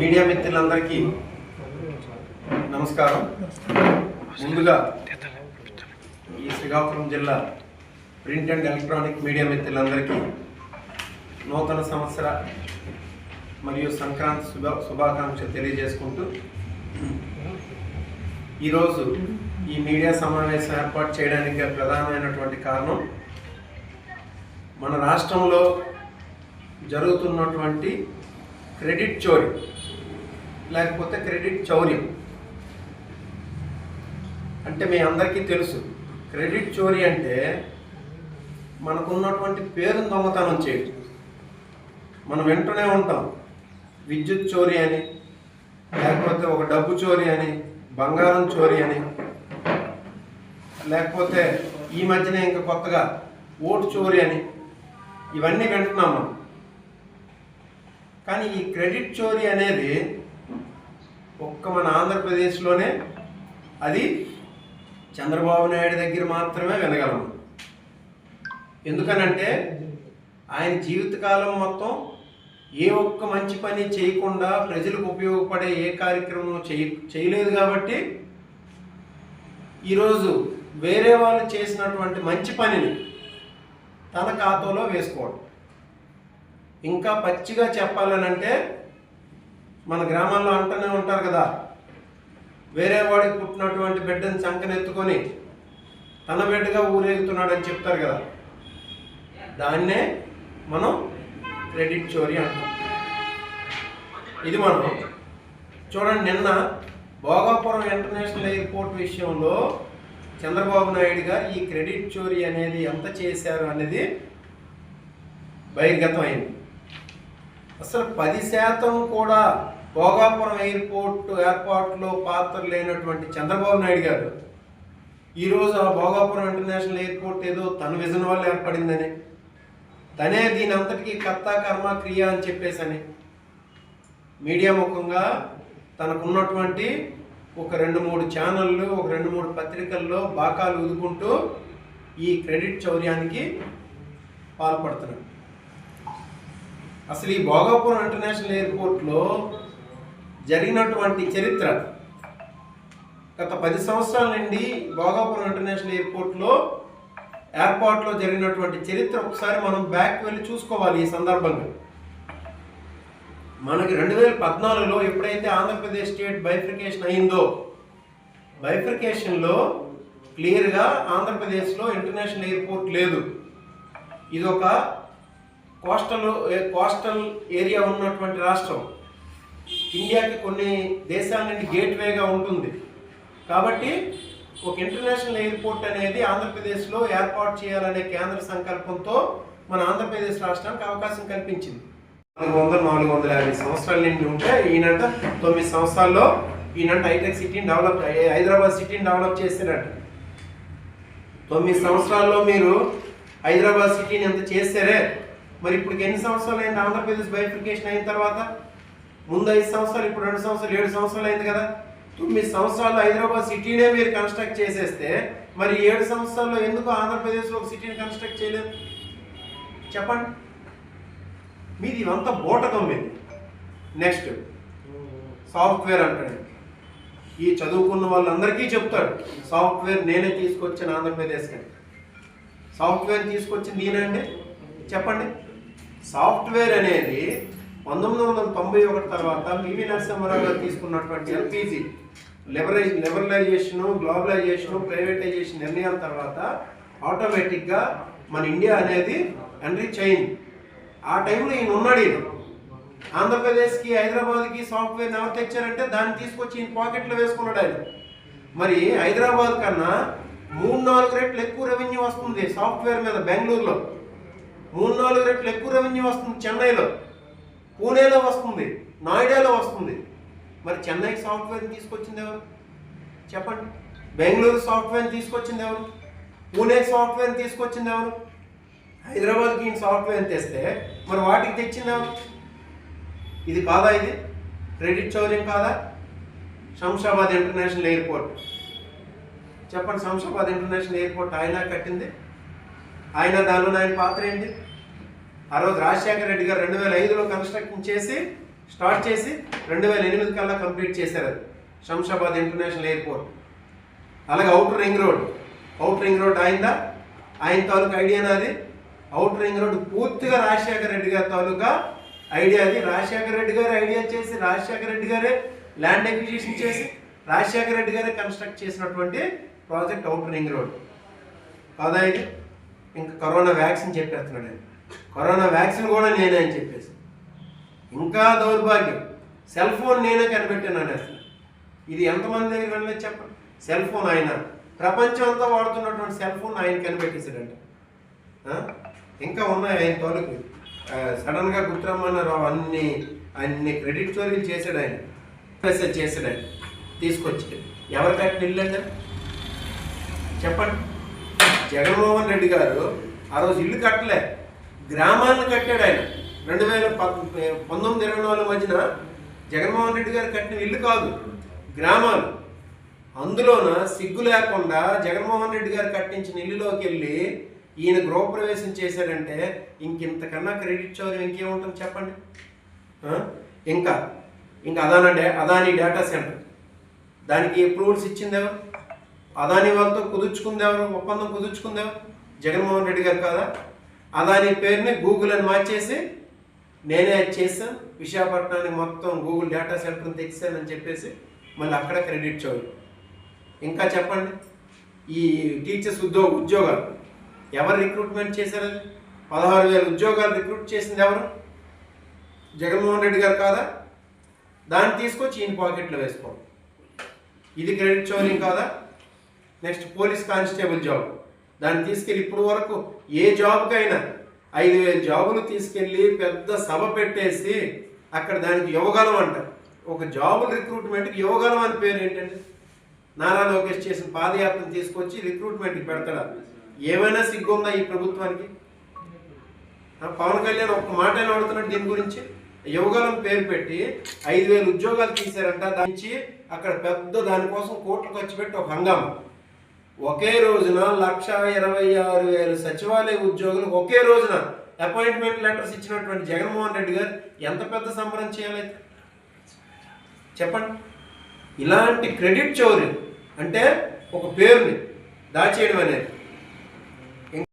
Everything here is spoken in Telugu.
మీడియా మిత్రులందరికీ నమస్కారం. ముందుగా ఈ శ్రీకాకుళం జిల్లా ప్రింట్ అండ్ ఎలక్ట్రానిక్ మీడియా మిత్రులందరికీ నూతన సంవత్సర మరియు సంక్రాంతి శుభాకాంక్షలు తెలియజేసుకుంటూ ఈరోజు ఈ మీడియా సమావేశం ఏర్పాటు చేయడానికి ప్రధానమైనటువంటి కారణం మన రాష్ట్రంలో జరుగుతున్నటువంటి క్రెడిట్ చోరీ లేకపోతే క్రెడిట్ చౌర్యం. అంటే మీ అందరికీ తెలుసు, క్రెడిట్ చోరీ అంటే మనకున్నటువంటి పేరును దొంగతనం చేయడం. మనం వింటూనే ఉంటాం, విద్యుత్ చోరీ అని, లేకపోతే ఒక డబ్బు చోరీ అని, బంగారం చోరీ అని, లేకపోతే ఈ మధ్యనే ఇంకా కొత్తగా ఓటు చోరీ అని, ఇవన్నీ వింటున్నాం మనం. కానీ ఈ క్రెడిట్ చోరీ అనేది ఒక్క మన ఆంధ్రప్రదేశ్లోనే, అది చంద్రబాబు నాయుడు దగ్గర మాత్రమే వినగలము. ఎందుకనంటే ఆయన జీవితకాలం మొత్తం ఏ ఒక్క మంచి పని చేయకుండా ప్రజలకు ఉపయోగపడే ఏ కార్యక్రమం చేయలేదు. కాబట్టి ఈరోజు వేరే వాళ్ళు చేసినటువంటి మంచి పనిని తన ఖాతాలో వేసుకోవడం. ఇంకా పచ్చిగా చెప్పాలనంటే మన గ్రామాల్లో అంటూనే ఉంటారు కదా, వేరే వాడికి పుట్టినటువంటి బిడ్డని చంకనెత్తుకొని తన బిడ్డగా ఊరేగుతున్నాడని చెప్తారు కదా, దాన్నే మనం క్రెడిట్ చోరీ అంటాం. ఇది మనం చూడండి, నిన్న భోగాపురం ఇంటర్నేషనల్ ఎయిర్పోర్ట్ విషయంలో చంద్రబాబు నాయుడు గారు ఈ క్రెడిట్ చోరీ అనేది ఎంత చేశారు అనేది బహిర్గతం అయింది. అసలు 10% కూడా భోగాపురం ఏర్పాటులో పాత్ర లేనటువంటి చంద్రబాబు నాయుడు గారు ఈరోజు ఆ భోగాపురం ఇంటర్నేషనల్ ఎయిర్పోర్ట్ ఏదో తన విజన్ వల్ల ఏర్పడిందని, తనే దీని అంతటికీ కర్త కర్మ క్రియ అని చెప్పేసని మీడియా ముఖంగా తనకున్నటువంటి ఒక 2-3 ఛానళ్ళు, ఒక 2-3 పత్రికల్లో బాకాలు ఊదుకుంటూ ఈ క్రెడిట్ చౌర్యానికి పాల్పడుతున్నాడు. అసలు ఈ భోగాపురం ఇంటర్నేషనల్ ఎయిర్పోర్ట్లో జరిగినటువంటి చరిత్ర, గత 10 సంవత్సరాల నుండి భోగాపురం ఇంటర్నేషనల్ ఎయిర్పోర్ట్లో జరిగినటువంటి చరిత్ర ఒకసారి మనం బ్యాక్ వెళ్ళి చూసుకోవాలి. ఈ సందర్భంగా మనకి 2014లో ఎప్పుడైతే ఆంధ్రప్రదేశ్ స్టేట్ బైఫర్కేషన్ అయిందో, బైఫర్కేషన్లో క్లియర్గా ఆంధ్రప్రదేశ్లో ఇంటర్నేషనల్ ఎయిర్పోర్ట్ లేదు. ఇది ఒక కోస్టల్ ఏరియా ఉన్నటువంటి రాష్ట్రం. ఇండియాకి కొన్ని దేశాల నుండి గేట్వేగా ఉంటుంది. కాబట్టి ఒక ఇంటర్నేషనల్ ఎయిర్పోర్ట్ అనేది ఆంధ్రప్రదేశ్లో ఏర్పాటు చేయాలనే కేంద్ర సంకల్పంతో మన ఆంధ్రప్రదేశ్ రాష్ట్రానికి అవకాశం కల్పించింది. 450 సంవత్సరాల నుండి ఉంటే ఈయనంట 9 సంవత్సరాల్లో ఈయనంట హైటెక్ సిటీని హైదరాబాద్ సిటీని డెవలప్ చేశారట. 9 సంవత్సరాల్లో మీరు హైదరాబాద్ సిటీని ఎంత చేశారే, మరి ఇప్పుడు ఎన్ని సంవత్సరాలు అయింది ఆంధ్రప్రదేశ్ బైఫర్కేషన్ అయిన తర్వాత? ముందు 5 సంవత్సరాలు, ఇప్పుడు 2 సంవత్సరాలు, 7 సంవత్సరాలు అయింది కదా. 9 సంవత్సరాల్లో హైదరాబాద్ సిటీనే మీరు కన్స్ట్రక్ట్ చేసేస్తే మరి 7 సంవత్సరాల్లో ఎందుకు ఆంధ్రప్రదేశ్లో ఒక సిటీని కన్స్ట్రక్ట్ చేయలేదు? చెప్పండి. మీది ఇవంతా బోటకం మీది. నెక్స్ట్ సాఫ్ట్వేర్ అంటాడు. ఈ చదువుకున్న వాళ్ళందరికీ చెప్తాడు, సాఫ్ట్వేర్ నేనే తీసుకొచ్చాను ఆంధ్రప్రదేశ్కి. సాఫ్ట్వేర్ తీసుకొచ్చింది నేనండి, చెప్పండి. సాఫ్ట్వేర్ అనేది 1991 తర్వాత పివి నరసింహారావు గారు తీసుకున్నటువంటి ఎల్పిజి లిబరలైజేషను, గ్లోబలైజేషను, ప్రైవేటైజేషన్ నిర్ణయాల తర్వాత ఆటోమేటిక్గా మన ఇండియా అనేది ఎన్రిచ్ అయింది. ఆ టైంలో ఈయన ఉన్నాడు. ఈయన ఆంధ్రప్రదేశ్కి, హైదరాబాద్కి సాఫ్ట్వేర్ ఎవరు తెచ్చారంటే దాన్ని తీసుకొచ్చి ఈయన పాకెట్లో వేసుకున్నాడు ఆయన. మరి హైదరాబాద్ కన్నా 3-4 రెట్లు ఎక్కువ రెవెన్యూ వస్తుంది సాఫ్ట్వేర్ మీద. బెంగళూరులో 3-4 రెట్లు ఎక్కువ రెవెన్యూ వస్తుంది, చెన్నైలో, పూణేలో వస్తుంది, నాయిడాలో వస్తుంది. మరి చెన్నైకి సాఫ్ట్వేర్ తీసుకొచ్చింది ఎవరు? చెప్పండి. బెంగళూరు సాఫ్ట్వేర్ తీసుకొచ్చింది ఎవరు? పూణే సాఫ్ట్వేర్ తీసుకొచ్చింది ఎవరు? హైదరాబాద్కి ఈయన సాఫ్ట్వేర్ తెస్తే మరి వాటికి తెచ్చింది ఎవరు? ఇది కాదా? ఇది క్రెడిట్ చౌర్యం కాదా? శంషాబాద్ ఇంటర్నేషనల్ ఎయిర్పోర్ట్ చెప్పండి. శంషాబాద్ ఇంటర్నేషనల్ ఎయిర్పోర్ట్ ఆయన కట్టింది. ఆయన దానిలో ఆయన పాత్ర ఏంటి? ఆ రోజు రాజశేఖర రెడ్డి గారు 2005లో కన్స్ట్రక్షన్ చేసి స్టార్ట్ చేసి 2008 కల్లా కంప్లీట్ చేశారు అది శంషాబాద్ ఇంటర్నేషనల్ ఎయిర్పోర్ట్. అలాగే అవుటర్ రింగ్ రోడ్ ఆయన తాలూకా ఐడియానా అది. అవుటర్ రింగ్ రోడ్ పూర్తిగా రాజశేఖర రెడ్డి గారి తాలూకా ఐడియా అది. రాజశేఖర రెడ్డి గారు ఐడియా చేసి రాజశేఖర రెడ్డి గారే ల్యాండ్ ఎక్విజిషన్ చేసి రాజశేఖర రెడ్డి గారే కన్స్ట్రక్ట్ చేసినటువంటి ప్రాజెక్ట్ అవుటర్ రింగ్ రోడ్ కాదా ఇది. ఇంకా కరోనా వ్యాక్సిన్ చెప్పేస్తున్నాడు ఆయన. కరోనా వ్యాక్సిన్ కూడా నేనే అని చెప్పేసి. ఇంకా దౌర్భాగ్యం, సెల్ ఫోన్ నేనే కనిపెట్టాను అసలు. ఇది ఎంతమంది దగ్గర వెళ్ళలేదు చెప్పండి. సెల్ ఫోన్ ఆయన ప్రపంచం అంతా వాడుతున్నటువంటి సెల్ ఫోన్ ఆయన కనిపెట్టేశాడంట. ఇంకా ఉన్నాయి ఆయన తోలుకు సడన్గా గుర్తురమ్మన్నారు. అన్ని క్రెడిట్ స్టోరీలు చేశాడు ఆయన, మెసేజ్ చేశాడు ఆయన తీసుకొచ్చి. ఎవరు కట్టిన ఇల్లు అంటే చెప్పండి. జగన్మోహన్ రెడ్డి గారు ఆ రోజు ఇల్లు కట్టలే, గ్రామాలను కట్టాడు ఆయన. 2019-24 మధ్యన జగన్మోహన్ రెడ్డి గారు కట్టిన ఇల్లు కాదు, గ్రామాలు. అందులోన సిగ్గు లేకుండా జగన్మోహన్ రెడ్డి గారు కట్టించిన ఇల్లులోకి వెళ్ళి ఈయన గృహప్రవేశం చేశాడంటే ఇంతకన్నా క్రెడిట్ చౌర్యం ఇంకేముంటుంది చెప్పండి. ఇంకా అదానీ డేటా సెంటర్, దానికి అప్రూవల్స్ ఇచ్చింది ఎవరు? అదానీ వాళ్ళతో ఒప్పందం కుదుర్చుకుందేవరు? జగన్మోహన్ రెడ్డి గారు కాదా? అదానీ పేరుని గూగుల్ అని మార్చేసి నేనే అది చేశాను, విశాఖపట్నానికి మొత్తం గూగుల్ డేటా సెంటర్ని తెచ్చానని చెప్పేసి మళ్ళీ అక్కడ క్రెడిట్ చౌర్యం. ఇంకా చెప్పండి. ఈ టీచర్స్ ఉద్యోగాలు ఎవరు రిక్రూట్మెంట్ చేశారు? 16,000 ఉద్యోగాలు రిక్రూట్ చేసింది ఎవరు? జగన్మోహన్ రెడ్డి గారు కాదా? దాన్ని తీసుకొచ్చి ఈయన పాకెట్లో వేసుకోండి. ఇది క్రెడిట్ చౌర్యం కాదా? నెక్స్ట్ పోలీస్ కానిస్టేబుల్ జాబ్, దాన్ని తీసుకెళ్ళి ఇప్పుడు వరకు ఏ జాబ్కైనా 5,000 జాబులు తీసుకెళ్ళి పెద్ద సభ పెట్టేసి అక్కడ దానికి యువగలం అంటారు. ఒక జాబుల రిక్రూట్మెంట్కి యువగలం అని పేరు ఏంటండి? నారా లోకేష్ చేసిన పాదయాత్రను తీసుకొచ్చి రిక్రూట్మెంట్కి పెడతాడా? ఏమైనా సిగ్గుందా ఈ ప్రభుత్వానికి? పవన్ కళ్యాణ్ ఒక్క మాట అడుగుతున్నాడు దీని గురించి. యువగలం పేరు పెట్టి 5,000 ఉద్యోగాలు తీశారంట. దానికి అక్కడ పెద్ద దానికోసం కోట్లు ఖర్చు పెట్టి ఒక హంగామా. ఒకే రోజున 1,26,000 సచివాలయ ఉద్యోగులు ఒకే రోజున అపాయింట్మెంట్ లెటర్స్ ఇచ్చినటువంటి జగన్మోహన్ రెడ్డి గారు ఎంత పెద్ద సంబరం చేయాలైతే చెప్పండి. ఇలాంటి క్రెడిట్ చౌర్యం అంటే ఒక పేరుని దాచేయడం అనేది